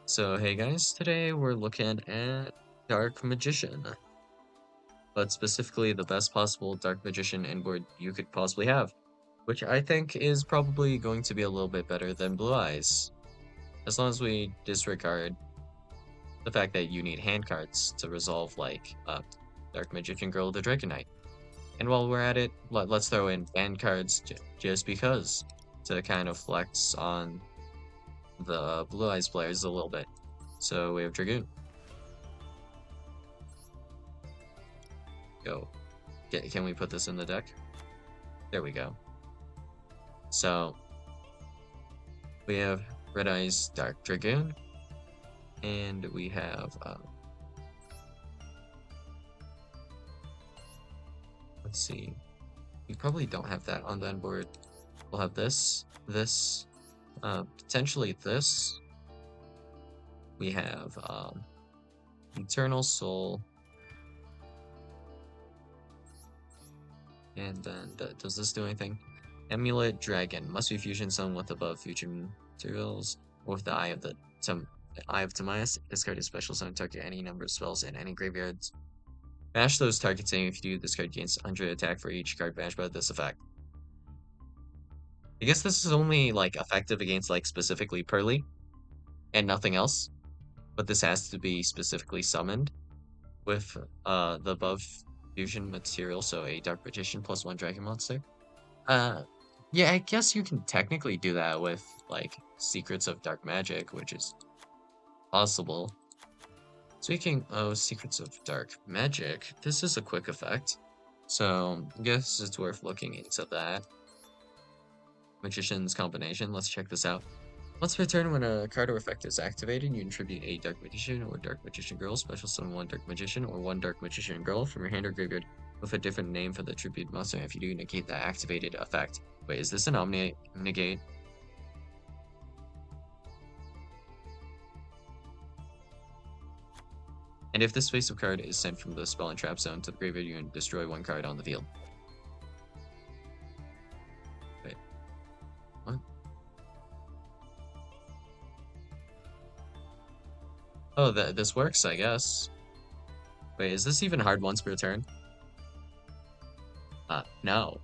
So hey guys, today we're looking at Dark Magician, but specifically the best possible Dark Magician Endboard you could possibly have, which I think is probably going to be a little bit better than Blue Eyes, as long as we disregard the fact that you need hand cards to resolve Dark Magician Girl the Dragon Knight. And while we're at it, let's throw in hand cards just because to kind of flex on the Blue Eyes players a little bit. So we have Dragoon. Go. Can we put this in the deck? There we go. So we have Red Eyes Dark Dragoon, and we have let's see. We probably don't have that on the end board. We'll have this, potentially this. We have Eternal Soul, and then does this do anything? Amulet Dragon must be fusion summoned with above fusion materials or with the Eye of Timaeus. Discard a special summon target any number of spells in any graveyards. Bash those targets, saying if you do, this card gains 100 attack for each card bashed by this effect. I guess this is only like effective against like specifically Pearly and nothing else, but this has to be specifically summoned with the above fusion material, so a Dark Magician plus 1 Dragon monster. Uh, yeah, I guess you can technically do that with like Secrets of Dark Magic, which is possible. Speaking of Secrets of Dark Magic, this is a quick effect, so I guess it's worth looking into that. Magician's combination, let's check this out. Once per turn, when a card or effect is activated, you contribute a Dark Magician or Dark Magician Girl, special summon 1 Dark Magician or 1 Dark Magician Girl from your hand or graveyard with a different name for the tribute monster. If you do, negate that activated effect. Wait, is this an Omni negate? And if this face-up card is sent from the spell and trap zone to the graveyard, you can destroy 1 card on the field. Wait, what? Oh, this works, I guess. Wait, is this even hard once per turn? No.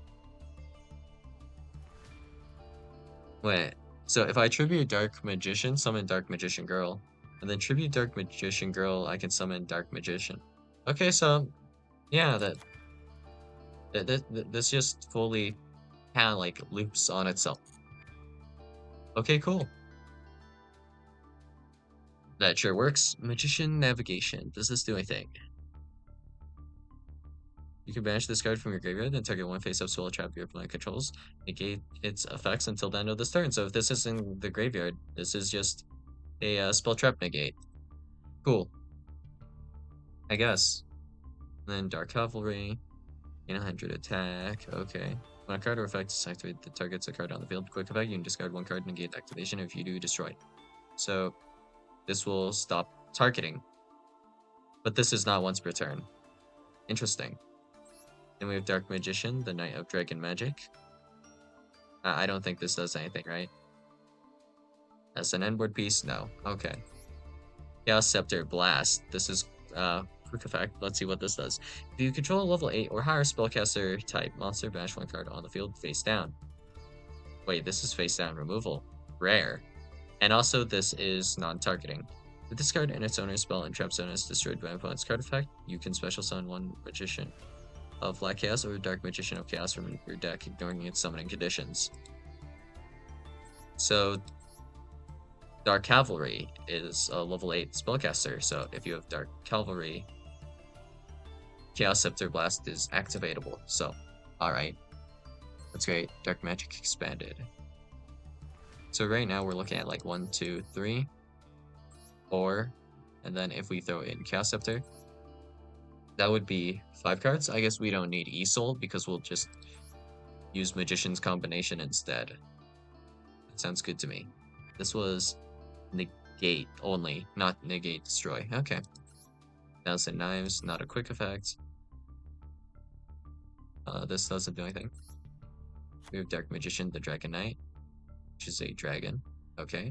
Wait, so if I tribute Dark Magician, summon Dark Magician Girl, and then tribute Dark Magician Girl, I can summon Dark Magician. Okay, so yeah, this just fully kind of like loops on itself. Okay, cool. That sure works. Magician Navigation. Does this do anything? You can banish this card from your graveyard, then target 1 face-up spell trap your opponent controls. Negate its effects until the end of this turn. So if this is in the graveyard, this is just a spell trap negate. Cool. I guess. Then Dark Cavalry. Gain 100 attack. Okay. When a card or effect is activated, that targets a card on the field. Quick effect, you can discard 1 card, negate activation. If you do, destroy. So this will stop targeting. But this is not once per turn. Interesting. Then we have Dark Magician, the Knight of Dragon Magic. I don't think this does anything, right? As an endboard piece? No. Okay. Chaos Scepter Blast. This is quick effect. Let's see what this does. If you control a level 8 or higher spellcaster type monster, bash 1 card on the field face down. Wait, this is face down removal. Rare. And also this is non-targeting. If this card and its owner's spell and trap zone is destroyed by an opponent's card effect, you can special summon 1 Magician of Black Chaos or Dark Magician of Chaos from your deck, ignoring its summoning conditions. So Dark Cavalry is a level 8 spellcaster, so if you have Dark Cavalry, Chaos Scepter Blast is activatable. So, alright. That's great. Dark Magic expanded. So right now we're looking at like 1, 2, 3, 4, and then if we throw in Chaos Scepter, that would be 5 cards. I guess we don't need E-Soul because we'll just use Magician's combination instead. That sounds good to me. This was negate only, not negate destroy. Okay. Thousand Knives, not a quick effect. This doesn't do anything. We have Dark Magician, the Dragon Knight, which is a dragon. Okay.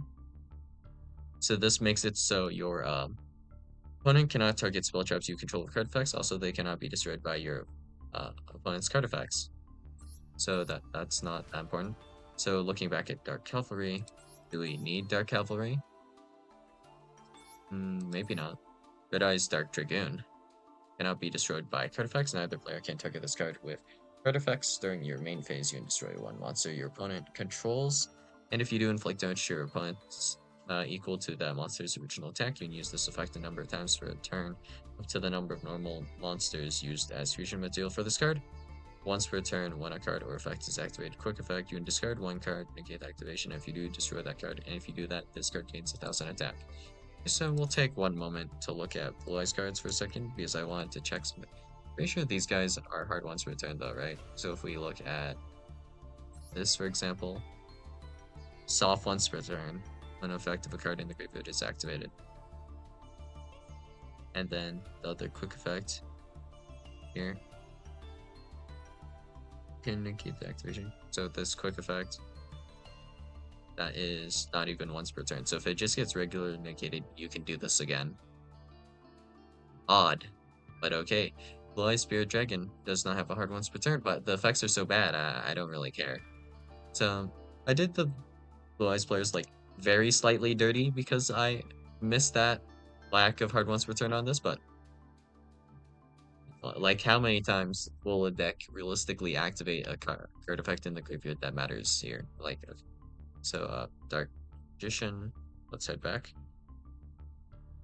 So this makes it so your opponent cannot target spell traps you control with card effects. Also, they cannot be destroyed by your opponent's card effects. So that's not that important. So looking back at Dark Cavalry, do we need Dark Cavalry? Maybe not. Red Eye's Dark Dragoon cannot be destroyed by card effects. Neither player can target this card with card effects. During your main phase, you can destroy one monster your opponent controls. And if you do inflict damage to your opponent's equal to that monster's original attack, you can use this effect a number of times for a turn, up to the number of normal monsters used as fusion material for this card. Once per turn, when a card or effect is activated, quick effect, you can discard one card, negate activation. If you do, destroy that card. And if you do that, this card gains 1000 attack. So we'll take one moment to look at Blue Eyes cards for a second, because I wanted to check something. Pretty sure these guys are hard ones per turn though, right? So if we look at this, for example, soft once per turn, when an effect of a card in the graveyard is activated. And then the other quick effect here can negate the activation. So this quick effect, that is not even once per turn. So if it just gets regularly negated, you can do this again. Odd, but okay. Blue Eye Spirit Dragon does not have a hard once per turn, but the effects are so bad, I don't really care. So I did the Blue Eyes players like very slightly dirty because I missed that lack of hard once per turn on this, but like how many times will a deck realistically activate a card effect in the graveyard that matters here? Like, so Dark Magician, let's head back.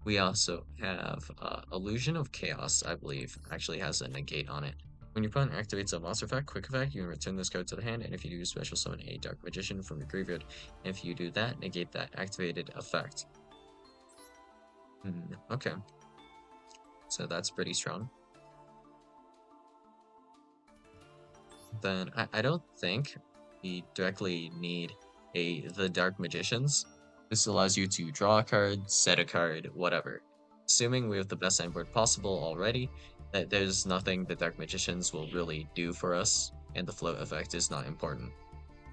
We also have Illusion of Chaos, I believe, actually has a negate on it. When your opponent activates a monster effect, quick effect, you can return this card to the hand, and if you do, special summon a Dark Magician from your graveyard. And if you do that, negate that activated effect. Okay. So that's pretty strong. Then I don't think we directly need the Dark Magicians. This allows you to draw a card, set a card, whatever. Assuming we have the best endboard possible already, that there's nothing the Dark Magicians will really do for us, and the float effect is not important.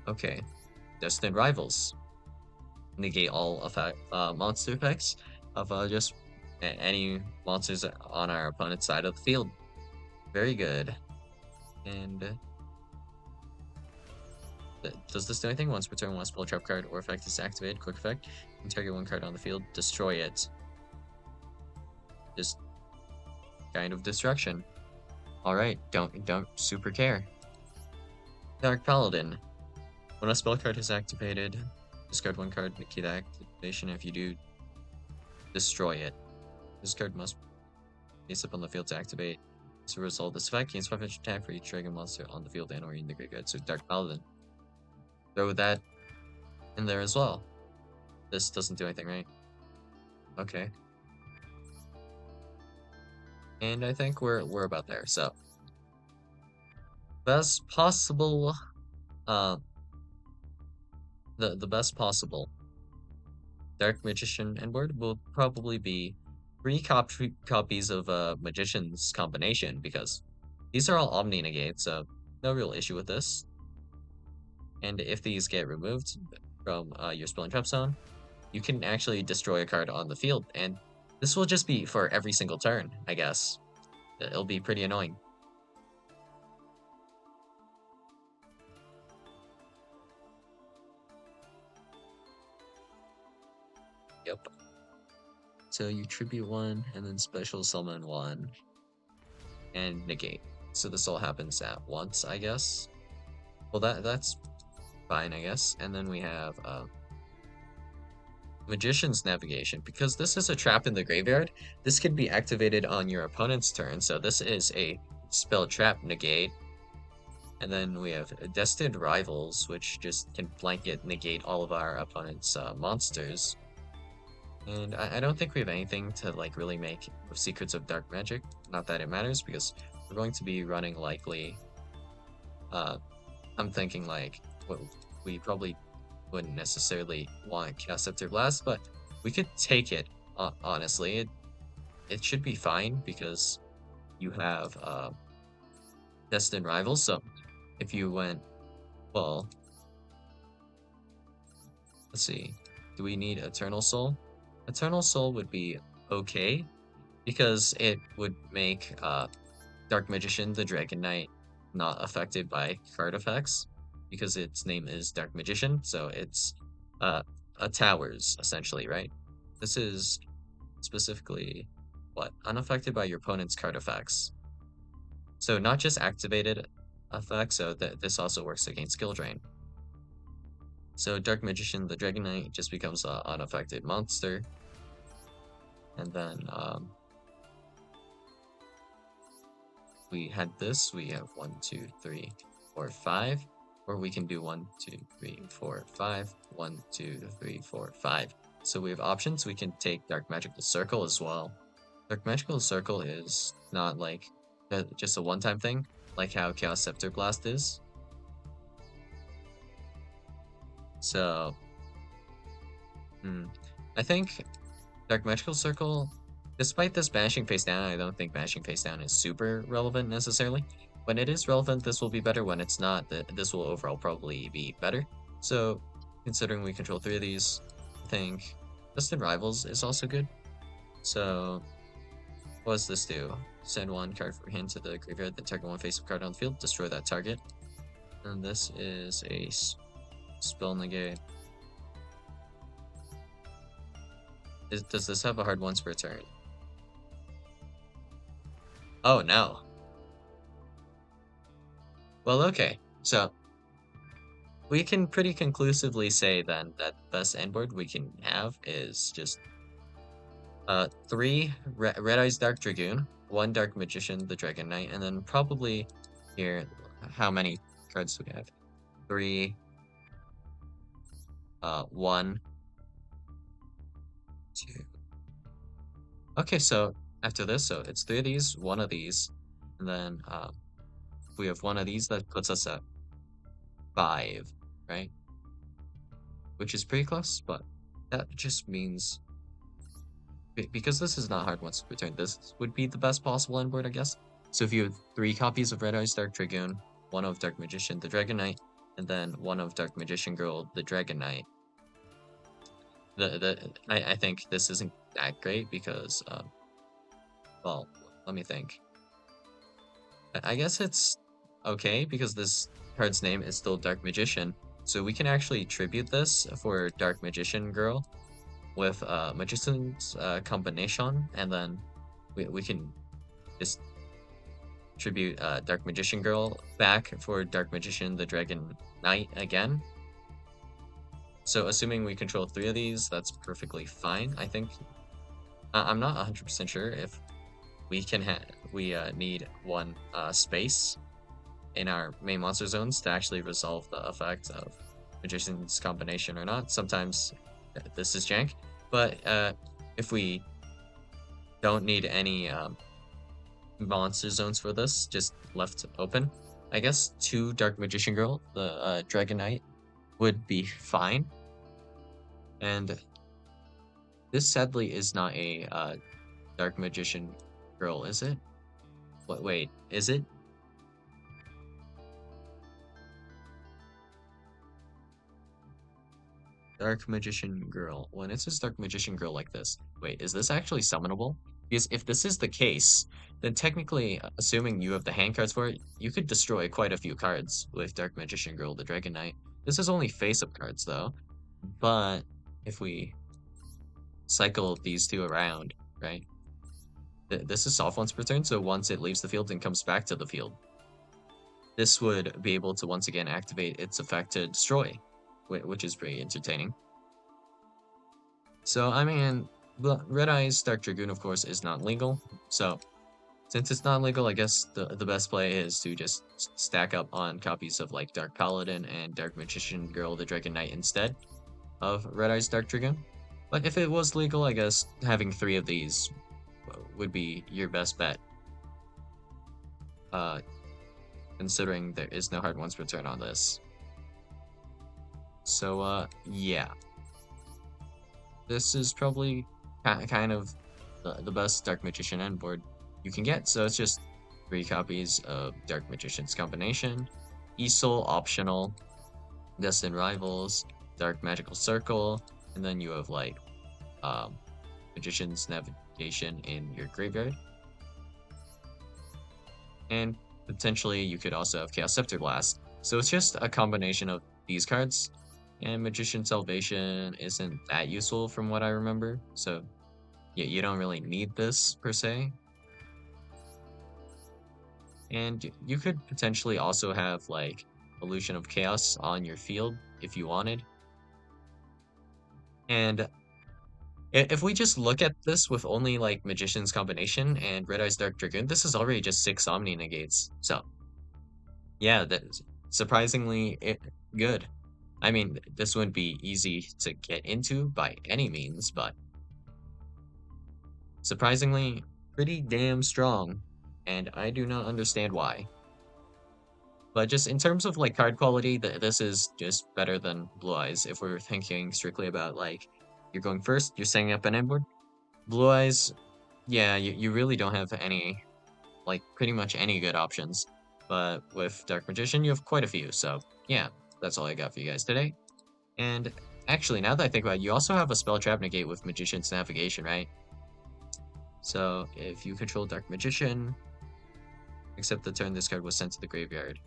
Okay, Destined Rivals. Negate all effect, monster effects of just any monsters on our opponent's side of the field. Very good. And does this do anything? Once per turn, one spell trap card or effect is activated, quick effect, you can target one card on the field, destroy it. Just kind of destruction. Alright, don't super care. Dark Paladin. When a spell card is activated, discard one card, negate activation. If you do, destroy it. This card must face up on the field to activate. As a result, this effect gains 500 attack for each dragon monster on the field and or in the graveyard. So Dark Paladin. Throw that in there as well. This doesn't do anything, right? Okay. And I think we're about there. So best possible the best possible Dark Magician Endboard will probably be 3 copies of Magician's combination, because these are all Omni negates, so no real issue with this. And if these get removed from your spell and trap zone, you can actually destroy a card on the field, and this will just be for every single turn, I guess. It'll be pretty annoying. Yep. So you tribute one, and then special summon one, and negate. So this all happens at once, I guess. Well, that's fine, I guess. And then we have Magician's Navigation. Because this is a trap in the graveyard, this can be activated on your opponent's turn. So this is a spell trap negate. And then we have Destined Rivals, which just can blanket negate all of our opponent's monsters. And I don't think we have anything to like really make with Secrets of Dark Magic. Not that it matters, because we're going to be running likely. I'm thinking like we probably wouldn't necessarily want Cast Scepter Blast, but we could take it. Honestly, it should be fine because you have Destined Rivals. So if you went, well, let's see, do we need Eternal Soul? Eternal Soul would be okay because it would make Dark Magician the Dragon Knight not affected by card effects because its name is Dark Magician, so it's uh a towers essentially, right? This is specifically what? Unaffected by your opponent's card effects. So not just activated effects, so that this also works against skill drain. So Dark Magician, the Dragon Knight, just becomes an unaffected monster. And then we had this, we have 1, 2, 3, 4, 5. Or we can do 1, 2, 3, 4, 5. 1, 2, 3, 4, 5. So we have options. We can take Dark Magical Circle as well. Dark Magical Circle is not like just a one-time thing, like how Chaos Scepter Blast is. So, I think Dark Magical Circle, despite this bashing face down, I don't think bashing face down is super relevant necessarily. When it is relevant, this will be better. When it's not, this will overall probably be better. So, considering we control 3 of these, I think Distant Rivals is also good. So, what does this do? Send 1 card for hand to the graveyard, then target 1 face-up card on the field, destroy that target. And this is a spell negate. Does this have a hard once per turn? Oh, no. Well, okay. So, we can pretty conclusively say then that the best endboard we can have is just 3 Red Eyes Dark Dragoon, 1 Dark Magician, the Dragon Knight, and then probably here, how many cards do we have? 3, 1, 2. Okay, so after this, so it's 3 of these, 1 of these, and then if we have 1 of these, that puts us at 5, right? Which is pretty close, but that just means because this is not hard once per turn, this would be the best possible endboard, I guess. So if you have 3 copies of Red Eyes Dark Dragoon, 1 of Dark Magician, the Dragon Knight, and then 1 of Dark Magician Girl, the Dragon Knight, I think this isn't that great because well, let me think. I guess it's okay because this card's name is still Dark Magician, so we can actually tribute this for Dark Magician Girl with Magician's combination, and then we can just tribute Dark Magician Girl back for Dark Magician the Dragon Knight again. So assuming we control 3 of these, that's perfectly fine. I think I'm not 100% sure if we can need 1 space in our main monster zones to actually resolve the effect of Magician's combination or not. Sometimes this is jank, but if we don't need any monster zones for this, just left open, I guess 2 Dark Magician Girl, the Dragon Knight, would be fine. And this sadly is not a Dark Magician Girl, is it? Wait, is it? Dark Magician Girl. When it says Dark Magician Girl like this, wait, is this actually summonable? Because if this is the case, then technically, assuming you have the hand cards for it, you could destroy quite a few cards with Dark Magician Girl, the Dragon Knight. This is only face-up cards, though. But if we cycle these 2 around, right? This is soft once per turn, so once it leaves the field and comes back to the field, this would be able to once again activate its effect to destroy, which is pretty entertaining. So, I mean, Red Eyes Dark Dragoon, of course, is not legal. So, since it's not legal, I guess the best play is to just stack up on copies of like Dark Paladin and Dark Magician Girl, the Dragon Knight instead of Red Eyes Dark Dragoon. But if it was legal, I guess having 3 of these would be your best bet. Considering there is no hard once per turn on this. So, yeah. This is probably kind of the best Dark Magician endboard you can get. So it's just 3 copies of Dark Magician's combination, Easel optional, Destined Rivals, Dark Magical Circle, and then you have like Magician's Navigation in your graveyard. And potentially you could also have Chaos Scepter Blast. So it's just a combination of these cards. And Magician's Salvation isn't that useful from what I remember. So yeah, you don't really need this per se. And you could potentially also have like Illusion of Chaos on your field if you wanted. And if we just look at this with only like Magician's Combination and Red Eyes Dark Dragoon, this is already just 6 Omni negates. So yeah, that's surprisingly good. I mean, this wouldn't be easy to get into by any means, but surprisingly pretty damn strong. And I do not understand why. But just in terms of like card quality, this is just better than Blue Eyes if we're thinking strictly about like you're going first, you're setting up an Endboard. Blue Eyes, yeah, you really don't have any, like pretty much any good options. But with Dark Magician, you have quite a few. So yeah, that's all I got for you guys today. And actually, now that I think about it, you also have a Spell Trap Negate with Magician's Navigation, right? So if you control Dark Magician, except the turn this card was sent to the graveyard.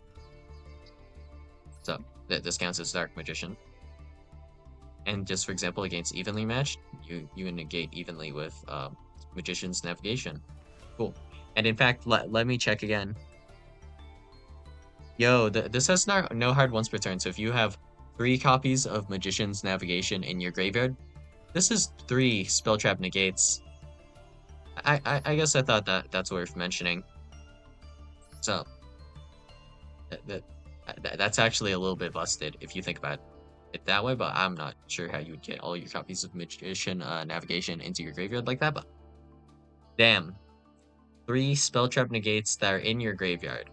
So this counts as Dark Magician. And just for example, against evenly matched, you negate evenly with Magician's Navigation. Cool. And in fact, let me check again. Yo, this has no hard ones per turn. So if you have 3 copies of Magician's Navigation in your graveyard, this is 3 Spell Trap negates. I guess I thought that's worth mentioning. So that, that that's actually a little bit busted if you think about it that way, but I'm not sure how you would get all your copies of Magician Navigation into your graveyard like that, but damn. 3 Spell Trap negates that are in your graveyard.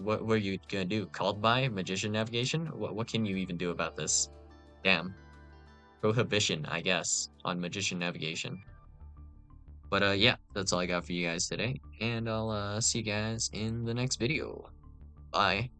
What were you gonna do? Called by Magician Navigation? What can you even do about this? Damn. Prohibition, I guess, on Magician Navigation. But yeah, that's all I got for you guys today, and I'll see you guys in the next video. Bye.